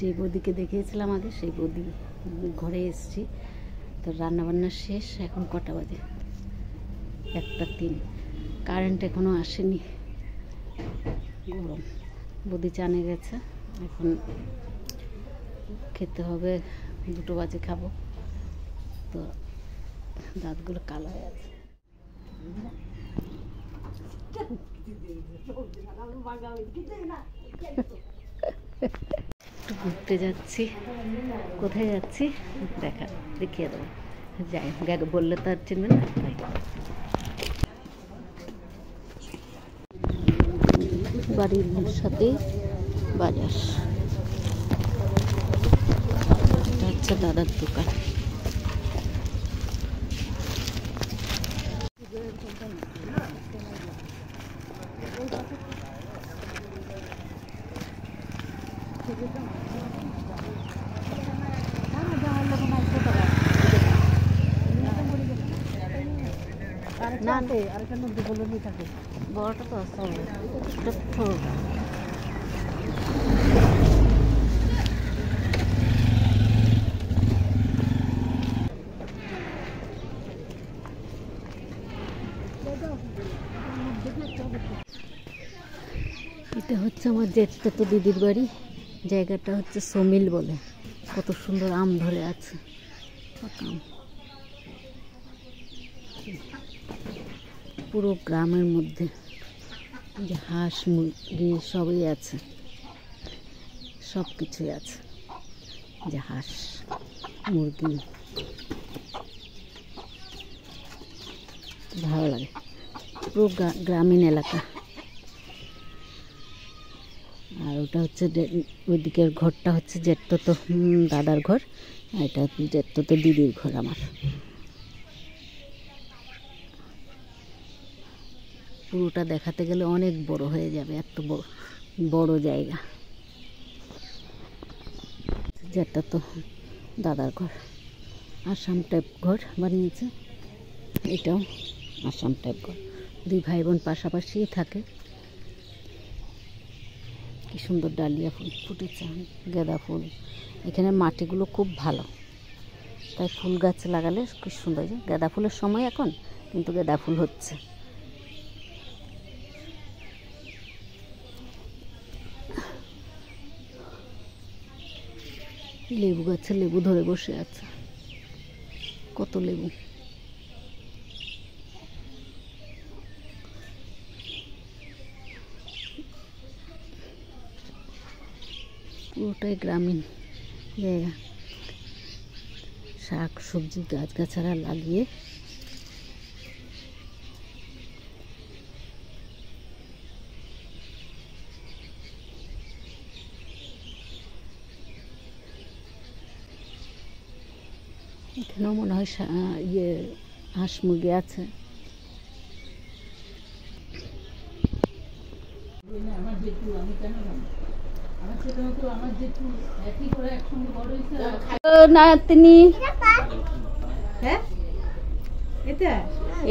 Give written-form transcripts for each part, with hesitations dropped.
যে বৌদিকে দেখিয়েছিলাম আগে সেই বৌদি ঘরে এসেছি। তো রান্নাবান্না শেষ। এখন কটা বাজে? 1:03। কারেন্ট এখনও আসেনি, গরম। বৌদি চানে গেছে, এখন খেতে হবে। 2টো বাজে খাবো। তো দাঁতগুলো কালো হয়ে আছে। একটু ঘুরতে যাচ্ছি। কোথায় যাচ্ছি দেখিয়ে দেবো। যাই, বললে তো আর চিনবেন না। তাই বাড়ির সাথেই বাজার। আচ্ছা, দাদার দোকান। না, আরেকটা নদী বলে নিয়ে থাকে, বড়টা তো আছে, ছোটটা। এটা হচ্ছে আমার জেঠতো দিদির বাড়ি। জায়গাটা হচ্ছে সমিল বলে। কত সুন্দর আম ধরে আছে, আম। পুরো গ্রামের মধ্যে যে হাঁস মুরগি সবই আছে, সব কিছুই আছে। যে হাঁস মুরগি, ভালো লাগে। পুরো গ্রামীণ এলাকা। আর ওটা হচ্ছে ওইদিকের ঘরটা হচ্ছে জেঠতো দাদার ঘর, আর এটা জেঠতো দিদির ঘর আমার। পুরোটা দেখাতে গেলে অনেক বড় হয়ে যাবে, এত বড় জায়গা। জেঠতো দাদার ঘর। আসাম টাইপ ঘর বানিয়েছে, এটাও আসাম টাইপ ঘর। 2 ভাই বোন পাশাপাশি থাকে। কি সুন্দর ডালিয়া ফুল ফুটেছে, গাঁদা ফুল। এখানে মাটিগুলো খুব ভালো, তাই ফুল গাছ লাগালে খুব সুন্দর। গাঁদা ফুলের সময় এখন, কিন্তু গাঁদা ফুল হচ্ছে। লেবু গাছে লেবু ধরে বসে আছে, কত লেবু। পুরোটাই গ্রামীণ জায়গা। শাক সবজি গাছগাছাড়া লাগিয়ে এখানেও মনে হয় হাঁস মুরগি আছে। নাতনি,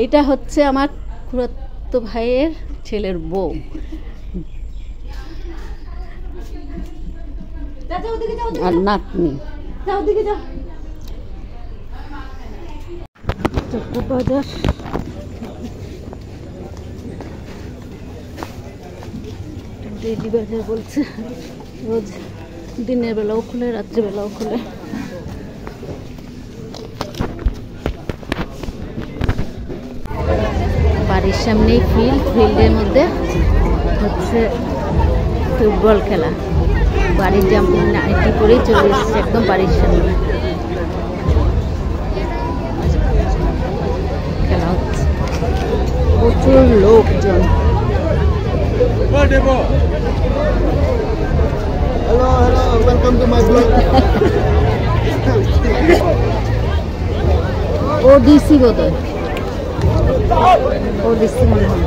এটা হচ্ছে আমার খুড়াতো ভাইয়ের ছেলের বউ। আর নাতনি। বাজার ডেইলি বাজার বলছে, রোজ দিনের বেলাও খুলে রাত্রিবেলাও খুলে। বাড়ির সামনেই ফিল্ডের মধ্যে হচ্ছে ফুটবল খেলা। বাড়ির জাম্পিং নাইটি করেই চলে এসেছে একদম বাড়ির সামনে খেলা হচ্ছে। প্রচুর লোকজন। Hello, welcome to my vlog. ODC বোধ হয়, ODC মনে হয়।